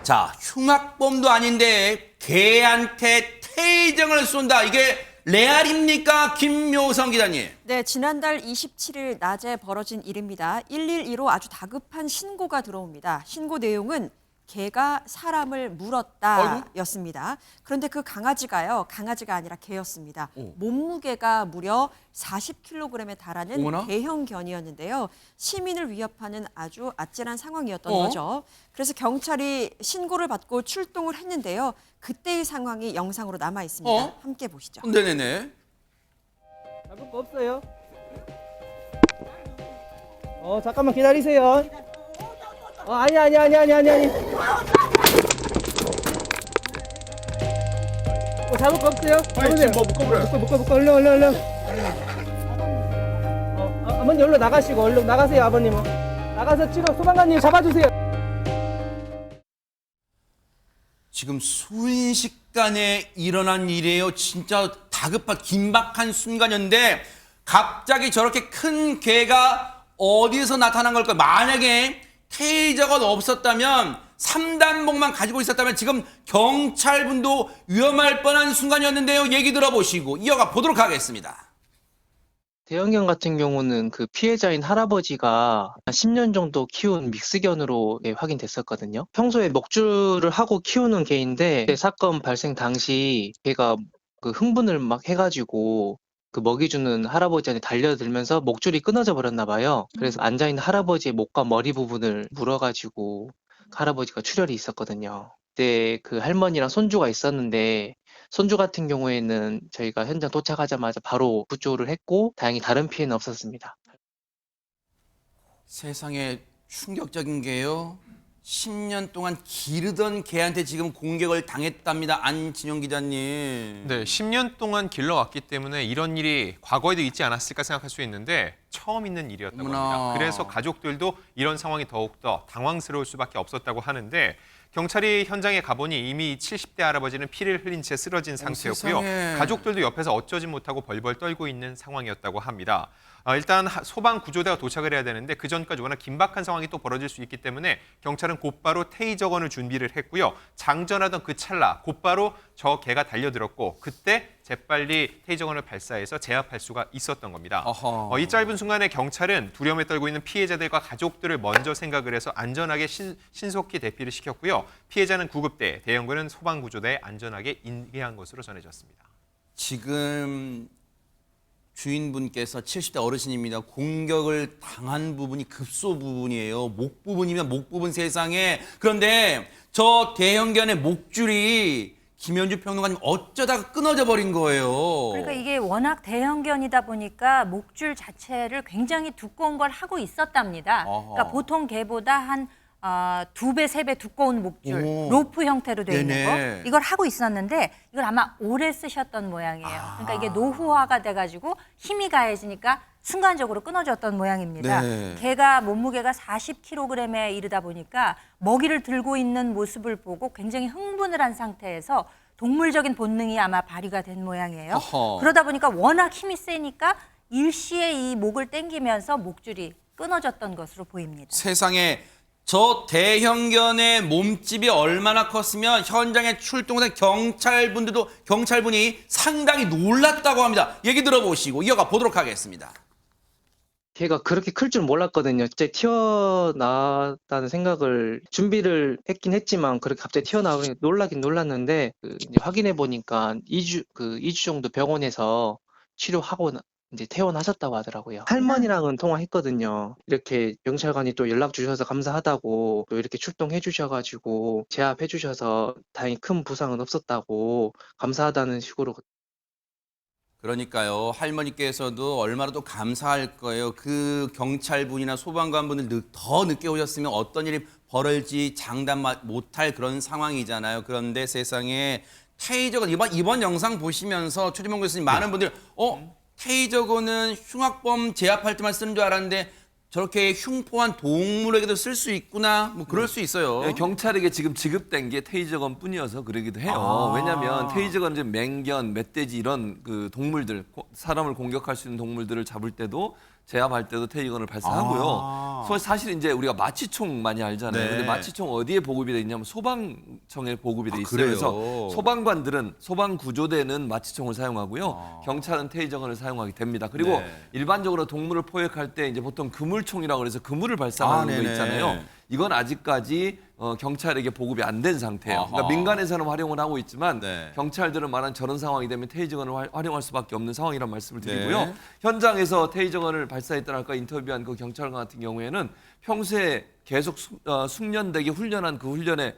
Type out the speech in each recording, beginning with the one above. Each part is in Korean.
자, 흉악범도 아닌데 개한테 테이저를 쏜다. 이게 레알입니까? 김묘성 기자님. 네, 지난달 27일 낮에 벌어진 일입니다. 112로 아주 다급한 신고가 들어옵니다. 신고 내용은 개가 사람을 물었다였습니다. 그런데 그 강아지가 아니라 개였습니다. 몸무게가 무려 40kg에 달하는 어머나? 대형 견이었는데요. 시민을 위협하는 아주 아찔한 상황이었던 거죠. 그래서 경찰이 신고를 받고 출동을 했는데요. 그때의 상황이 영상으로 남아 있습니다. 함께 보시죠. 네네네. 잡을 거 없어요? 잠깐만 기다리세요. 아니. 잡을 거 없어요? 지금 뭐 묶어버려요. 묶어, 얼른. 아버님 얼른 나가시고, 얼른 나가세요, 아버님은. 나가서 지금 소방관님 잡아주세요. 지금 순식간에 일어난 일이에요. 진짜 다급한 긴박한 순간이었는데 갑자기 저렇게 큰 개가 어디서 나타난 걸까요? 만약에 테이저가 없었다면 3단봉만 가지고 있었다면 지금 경찰분도 위험할 뻔한 순간이었는데요. 얘기 들어보시고 이어가 보도록 하겠습니다. 대형견 같은 경우는 그 피해자인 할아버지가 한 10년 정도 키운 믹스견으로 확인됐었거든요. 평소에 먹줄을 하고 키우는 개인데 사건 발생 당시 개가 그 흥분을 막 해가지고 그 먹이 주는 할아버지한테 달려들면서 목줄이 끊어져 버렸나 봐요. 그래서 앉아있는 할아버지의 목과 머리 부분을 물어가지고 할아버지가 출혈이 있었거든요. 그때 그 할머니랑 손주가 있었는데 손주 같은 경우에는 저희가 현장 도착하자마자 바로 구조를 했고 다행히 다른 피해는 없었습니다. 세상에 충격적인 게요. 10년 동안 기르던 개한테 지금 공격을 당했답니다. 안진영 기자님. 네, 10년 동안 길러왔기 때문에 이런 일이 과거에도 있지 않았을까 생각할 수 있는데 처음 있는 일이었다고 합니다. 그래서 가족들도 이런 상황이 더욱더 당황스러울 수밖에 없었다고 하는데 경찰이 현장에 가보니 이미 70대 할아버지는 피를 흘린 채 쓰러진 상태였고요. 세상에. 가족들도 옆에서 어쩌지 못하고 벌벌 떨고 있는 상황이었다고 합니다. 일단 소방 구조대가 도착을 해야 되는데 그 전까지 워낙 긴박한 상황이 또 벌어질 수 있기 때문에 경찰은 곧바로 테이저건을 준비를 했고요. 장전하던 그 찰나 곧바로 저 개가 달려들었고 그때 재빨리 테이저건을 발사해서 제압할 수가 있었던 겁니다. 이 짧은 순간에 경찰은 두려움에 떨고 있는 피해자들과 가족들을 먼저 생각을 해서 안전하게 신속히 대피를 시켰고요. 피해자는 구급대, 대형견은 소방구조대에 안전하게 인계한 것으로 전해졌습니다. 지금 주인분께서 70대 어르신입니다. 공격을 당한 부분이 급소 부분이에요. 목 부분이면 목 부분 세상에. 그런데 저 대형견의 목줄이 김현주 평론가님 어쩌다가 끊어져 버린 거예요. 그러니까 이게 워낙 대형견이다 보니까 목줄 자체를 굉장히 두꺼운 걸 하고 있었답니다. 그러니까 보통 개보다 한 2배, 3배 두꺼운 목줄, 로프 형태로 되어 있는 거 이걸 하고 있었는데 이걸 아마 오래 쓰셨던 모양이에요. 그러니까 이게 노후화가 돼가지고 힘이 가해지니까 순간적으로 끊어졌던 모양입니다. 개가 몸무게가 40kg에 이르다 보니까 먹이를 들고 있는 모습을 보고 굉장히 흥분을 한 상태에서 동물적인 본능이 아마 발휘가 된 모양이에요. 그러다 보니까 워낙 힘이 세니까 일시에 이 목을 당기면서 목줄이 끊어졌던 것으로 보입니다. 세상에 저 대형견의 몸집이 얼마나 컸으면 현장에 출동한 경찰분이 상당히 놀랐다고 합니다. 얘기 들어보시고 이어가 보도록 하겠습니다. 걔가 그렇게 클 줄 몰랐거든요. 진짜 튀어나왔다는 생각을 준비를 했긴 했지만 그렇게 갑자기 튀어나오니 놀라긴 놀랐는데 이제 확인해 보니까 2주 정도 병원에서 치료하고 이제 퇴원하셨다고 하더라고요. 할머니랑은 통화했거든요. 이렇게 경찰관이 또 연락 주셔서 감사하다고 또 이렇게 출동해 주셔가지고 제압해 주셔서 다행히 큰 부상은 없었다고 감사하다는 식으로. 그러니까요. 할머니께서도 얼마나 또 감사할 거예요. 그 경찰분이나 소방관분들 더 늦게 오셨으면 어떤 일이 벌어질지 장담 못할 그런 상황이잖아요. 그런데 세상에 테이저건 이번 영상 보시면서 최진봉 교수님 많은 분들이 테이저건은 흉악범 제압할 때만 쓰는 줄 알았는데 저렇게 흉포한 동물에게도 쓸 수 있구나. 뭐 그럴 수 있어요. 네, 경찰에게 지금 지급된 게 테이저건 뿐이어서 그러기도 해요. 왜냐하면 테이저건 이제 맹견, 멧돼지 이런 그 동물들, 사람을 공격할 수 있는 동물들을 잡을 때도 제압할 때도 테이저건을 발사하고요. 사실 이제 우리가 마취총 많이 알잖아요. 네. 근데 마취총 어디에 보급이 돼 있냐면 소방청에 보급이 돼 있어요. 그래요? 그래서 소방관들은 소방 구조대는 마취총을 사용하고요. 경찰은 테이저건을 사용하게 됩니다. 그리고 네. 일반적으로 동물을 포획할 때 이제 보통 그물총이라고 해서 그물을 발사하는 거 네네. 있잖아요. 이건 아직까지 경찰에게 보급이 안 된 상태예요. 그러니까 민간에서는 활용을 하고 있지만 네. 경찰들은 말한 저런 상황이 되면 테이저건을 활용할 수밖에 없는 상황이란 말씀을 드리고요. 네. 현장에서 테이저건을 발사했다는 아까 인터뷰한 그 경찰관 같은 경우에는 평소에 계속 숙련되게 훈련한 그 훈련의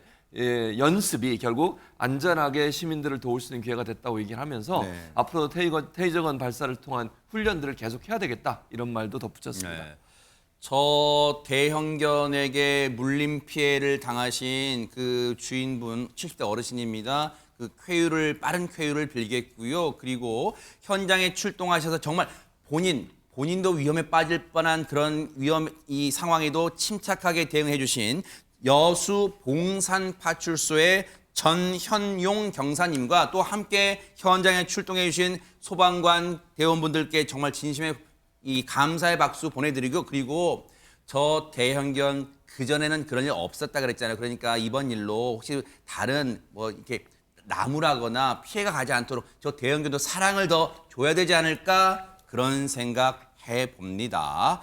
연습이 결국 안전하게 시민들을 도울 수 있는 기회가 됐다고 얘기를 하면서 네. 앞으로도 테이저건 발사를 통한 훈련들을 계속 해야 되겠다 이런 말도 덧붙였습니다. 네. 저 대형견에게 물림 피해를 당하신 그 주인분 70대 어르신입니다. 그 빠른 쾌유를 빌겠고요. 그리고 현장에 출동하셔서 정말 본인도 위험에 빠질 뻔한 그런 이 상황에도 침착하게 대응해 주신 여수 봉산파출소의 전현용 경사님과 또 함께 현장에 출동해 주신 소방관 대원분들께 정말 진심의 이 감사의 박수 보내드리고, 그리고 저 대형견 그전에는 그런 일 없었다 그랬잖아요. 그러니까 이번 일로 혹시 다른 뭐 이렇게 나무라거나 피해가 가지 않도록 저 대형견도 사랑을 더 줘야 되지 않을까 그런 생각 해봅니다.